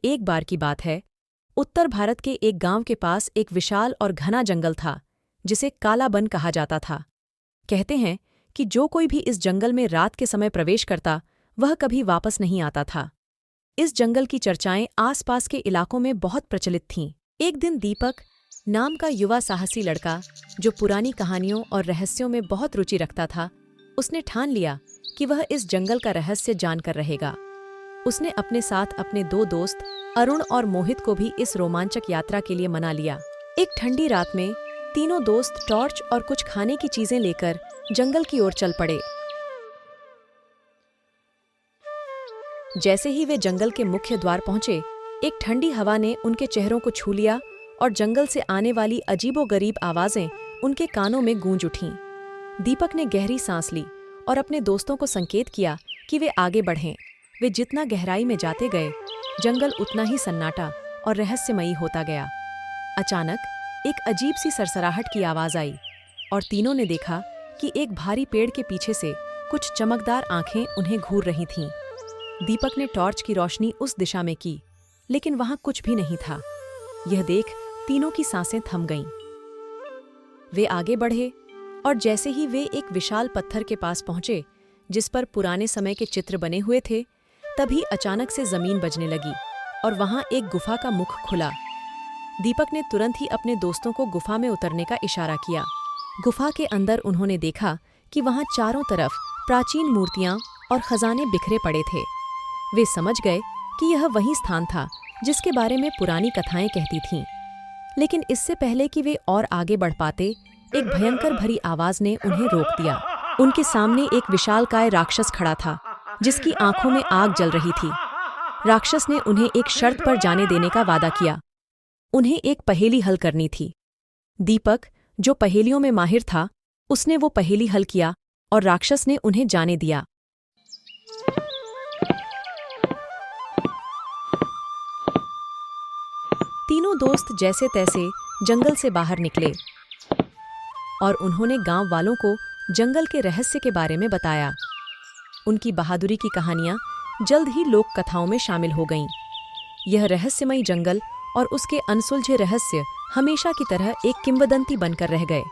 एक बार की बात है, उत्तर भारत के एक गांव के पास एक विशाल और घना जंगल था, जिसे काला बन कहा जाता था। कहते हैं कि जो कोई भी इस जंगल में रात के समय प्रवेश करता, वह कभी वापस नहीं आता था। इस जंगल की चर्चाएं आसपास के इलाकों में बहुत प्रचलित थीं। एक दिन दीपक नाम का युवा साहसी लड़का, जो पुरानी कहानियों और रहस्यों में बहुत रुचि रखता था, उसने ठान लिया कि वह इस जंगल का रहस्य जानकर रहेगा। उसने अपने साथ अपने दो दोस्त अरुण और मोहित को भी इस रोमांचक यात्रा के लिए मना लिया। एक ठंडी रात में तीनों दोस्त टॉर्च और कुछ खाने की चीजें लेकर जंगल की ओर चल पड़े। जैसे ही वे जंगल के मुख्य द्वार पहुंचे, एक ठंडी हवा ने उनके चेहरों को छू लिया और जंगल से आने वाली अजीबोगरीब आवाजें उनके कानों में गूंज उठीं। दीपक ने गहरी सांस ली और अपने दोस्तों को संकेत किया कि वे आगे बढ़ें। वे जितना गहराई में जाते गए, जंगल उतना ही सन्नाटा और रहस्यमयी होता गया। अचानक एक अजीब सी सरसराहट की आवाज आई और तीनों ने देखा कि एक भारी पेड़ के पीछे से कुछ चमकदार आंखें उन्हें घूर रही थीं। दीपक ने टॉर्च की रोशनी उस दिशा में की, लेकिन वहां कुछ भी नहीं था। यह देख तीनों की सांसें थम गईं। वे आगे बढ़े और जैसे ही वे एक विशाल पत्थर के पास पहुंचे, जिस पर पुराने समय के चित्र बने हुए थे, तभी अचानक से जमीन बजने लगी और वहां एक गुफा का मुख खुला। दीपक ने तुरंत ही अपने दोस्तों को गुफा में उतरने का इशारा किया। गुफा के अंदर उन्होंने देखा कि वहां चारों तरफ प्राचीन मूर्तियां और खजाने बिखरे पड़े थे। वे समझ गए कि यह वही स्थान था जिसके बारे में पुरानी कथाएं कहती थीं। लेकिन इससे पहले कि वे और आगे बढ़ पाते, एक भयंकर भरी आवाज ने उन्हें रोक दिया। उनके सामने एक विशालकाय राक्षस खड़ा था, जिसकी आंखों में आग जल रही थी। राक्षस ने उन्हें एक शर्त पर जाने देने का वादा किया। उन्हें एक पहेली हल करनी थी। दीपक, जो पहेलियों में माहिर था, उसने वो पहेली हल किया और राक्षस ने उन्हें जाने दिया। तीनों दोस्त जैसे तैसे जंगल से बाहर निकले और उन्होंने गांव वालों को जंगल के रहस्य के बारे में बताया। उनकी बहादुरी की कहानियां जल्द ही लोक कथाओं में शामिल हो गईं। यह रहस्यमयी जंगल और उसके अनसुलझे रहस्य हमेशा की तरह एक किंवदंती बनकर रह गए।